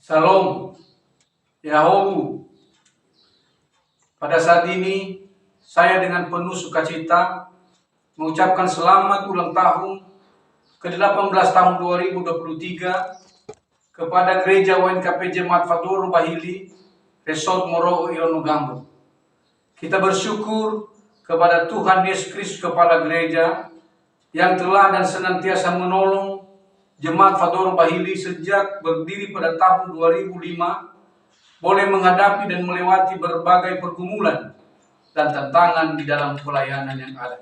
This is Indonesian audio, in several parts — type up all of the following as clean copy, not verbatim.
Salam, Yahoo. Pada saat ini, saya dengan penuh sukacita mengucapkan selamat ulang tahun ke-18 tahun 2023 kepada Gereja UNKP Jemaat Fadoro Bahili, Resort Moro Irono Gambo. Kita bersyukur kepada Tuhan Yesus Kristus, Kepala Gereja, yang telah dan senantiasa menolong Jemaat Fadoro Bahili sejak berdiri pada tahun 2005, boleh menghadapi dan melewati berbagai pergumulan dan tantangan di dalam pelayanan yang ada.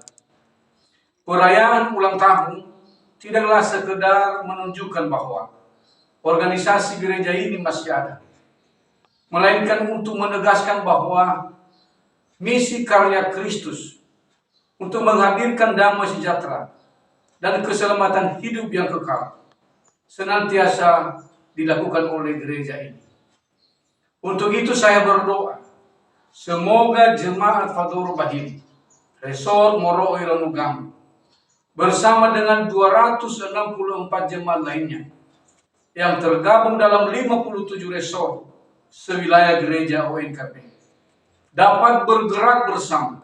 Perayaan ulang tahun tidaklah sekedar menunjukkan bahwa organisasi gereja ini masih ada, melainkan untuk menegaskan bahwa misi karya Kristus untuk menghadirkan damai sejahtera dan keselamatan hidup yang kekal senantiasa dilakukan oleh gereja ini. Untuk itu saya berdoa, semoga Jemaat Fadoro Bahili, Resort Moro Irono Gambo, bersama dengan 264 jemaat lainnya yang tergabung dalam 57 resort sewilayah gereja UNKP, dapat bergerak bersama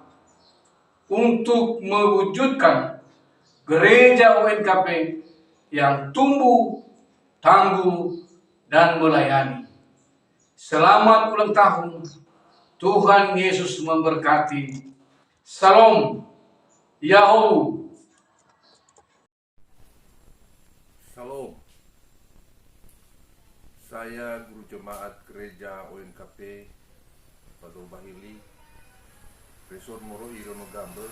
untuk mewujudkan gereja UNKP yang tumbuh, tangguh, dan melayani. Selamat ulang tahun. Tuhan Yesus memberkati. Salam, Yahoo. Salam. Saya Guru Jemaat Gereja UNKP Fadoro Bahili, Resort Moro Irono Gambo,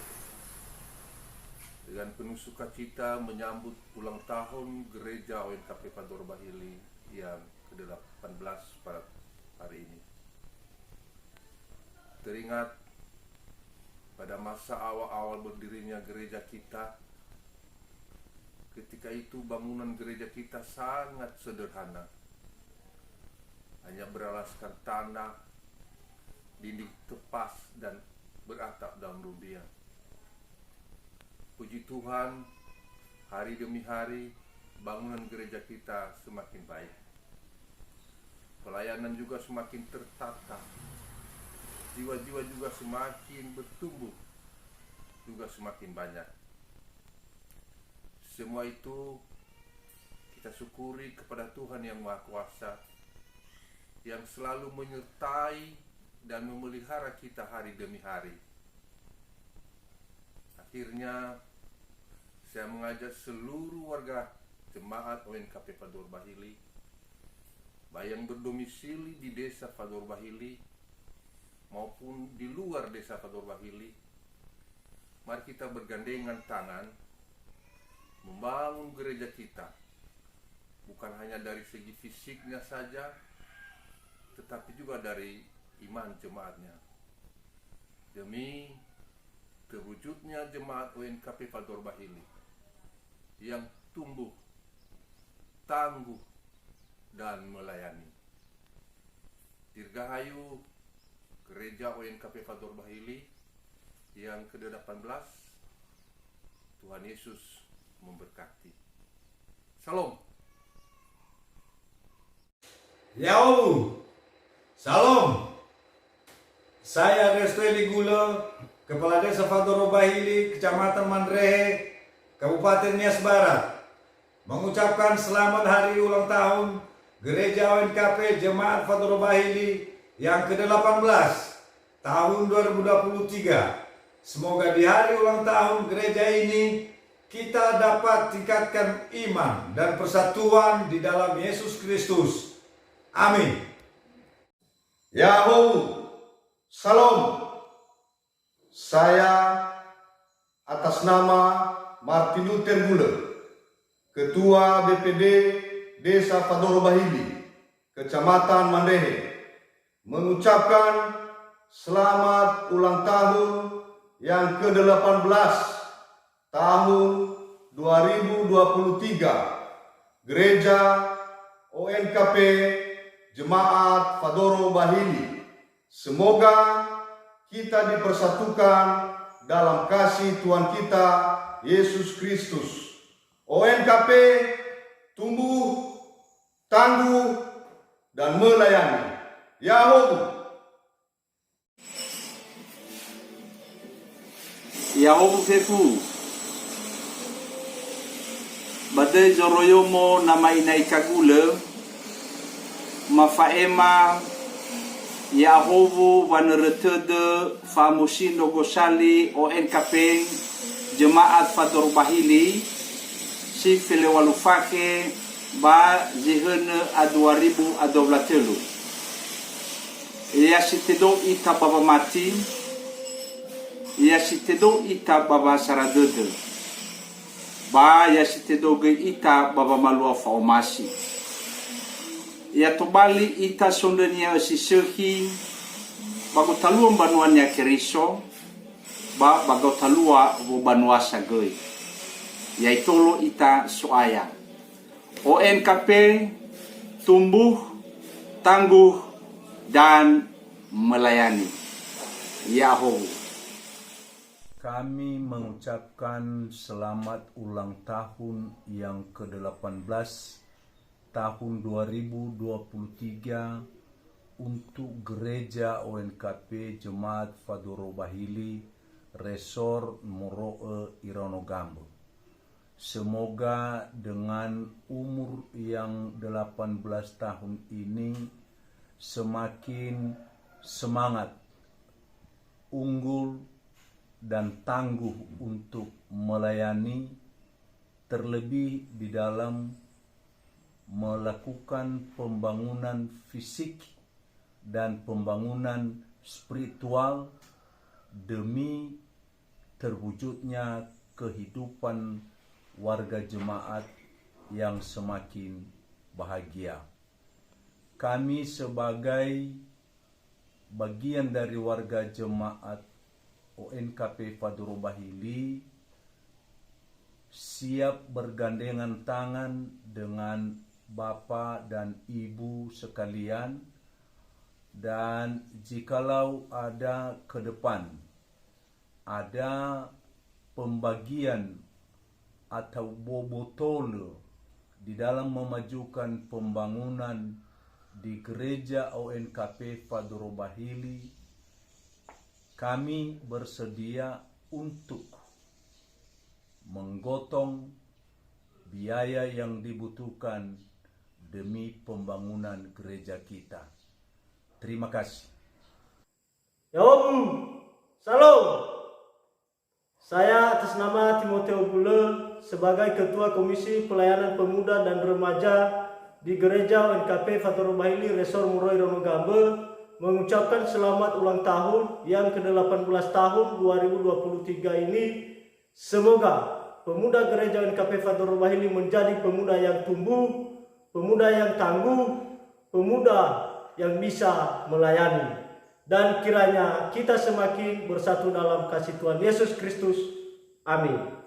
dengan penuh sukacita menyambut ulang tahun Gereja UNKP Fadoro Bahili yang ke-18 pada hari ini. Teringat pada masa awal-awal berdirinya gereja kita, ketika itu bangunan gereja kita sangat sederhana, hanya beralaskan tanah, dinding tepas, dan beratap daun rubiah. Puji Tuhan, hari demi hari bangunan gereja kita semakin baik. Pelayanan juga semakin tertata. Jiwa-jiwa juga semakin bertumbuh, juga semakin banyak. Semua itu kita syukuri kepada Tuhan yang Maha Kuasa, yang selalu menyertai dan memelihara kita hari demi hari. Akhirnya saya mengajak seluruh warga jemaat UNKP Fadoro Bahili, baik yang berdomisili di desa Fadoro Bahili maupun di luar desa Fadoro Bahili, mari kita bergandengan tangan membangun gereja kita, bukan hanya dari segi fisiknya saja, tetapi juga dari iman jemaatnya, demi terwujudnya jemaat UNKP Fadoro Bahili yang tumbuh, tangguh, dan melayani. Dirgahayu Gereja UNKP Fadoro Bahili yang ke-18. Tuhan Yesus memberkati. Salam. Yahoo. Salam. Saya Resteli Gula, Kepala Desa Fadoro Bahili, Kecamatan Mandrehe, Kabupaten Nias Barat, mengucapkan selamat hari ulang tahun Gereja UNKP Jemaat Fadoro Bahili yang ke-18 tahun 2023. Semoga di hari ulang tahun gereja ini kita dapat tingkatkan iman dan persatuan di dalam Yesus Kristus. Amin. Yahoo. Salam. Saya atas nama Martin Luther Gula, Ketua BPD Desa Fadoro Bahili, Kecamatan Mandrehe, mengucapkan selamat ulang tahun yang ke-18 tahun 2023 Gereja UNKP Jemaat Fadoro Bahili. Semoga kita dipersatukan dalam kasih Tuhan kita Yesus Kristus. UNKP tumbuh, tangguh, dan melayani. Yahobu. Yahobu fefu badai zoroyomo nama inai kagule mafaema Yahobu vaneretede famusindo gosali ONKP Jemaat Fador Bahili si file walufake ba zihene a 2023 ia sitedo ita baba mati ia sitedo ita baba saradede ba ia sitedo ge ita baba malua faomasi ia tobali ita sondenia sisehi bago talua banuanya keriso ba bago talua bo banua sagoi ia itolo ita soaya ONKP tumbuh tangguh dan melayani. Yahobu. Kami mengucapkan selamat ulang tahun yang ke-18 tahun 2023 untuk Gereja ONKP Jemaat Fadoro Bahili Resor Moroe Ironogambo. Semoga dengan umur yang 18 tahun ini semakin semangat, unggul, dan tangguh untuk melayani, terlebih di dalam melakukan pembangunan fisik dan pembangunan spiritual demi terwujudnya kehidupan warga jemaat yang semakin bahagia. Kami sebagai bagian dari warga jemaat ONKP Fadoro Bahili siap bergandengan tangan dengan Bapak dan Ibu sekalian, dan jikalau ada ke depan ada pembagian atau bobotole di dalam memajukan pembangunan di gereja ONKP Fadoro Bahili, kami bersedia untuk menggotong biaya yang dibutuhkan demi pembangunan gereja kita. Terima kasih. Yahobu, salam. Saya atas nama Timoteo Bule sebagai Ketua Komisi Pelayanan Pemuda dan Remaja di Gereja ONKP Fadoro Bahili Resor Moroe Ironogambo mengucapkan selamat ulang tahun yang ke-18 tahun 2023 ini. Semoga pemuda Gereja ONKP Fadoro Bahili menjadi pemuda yang tumbuh, pemuda yang tangguh, pemuda yang bisa melayani. Dan kiranya kita semakin bersatu dalam kasih Tuhan Yesus Kristus. Amin.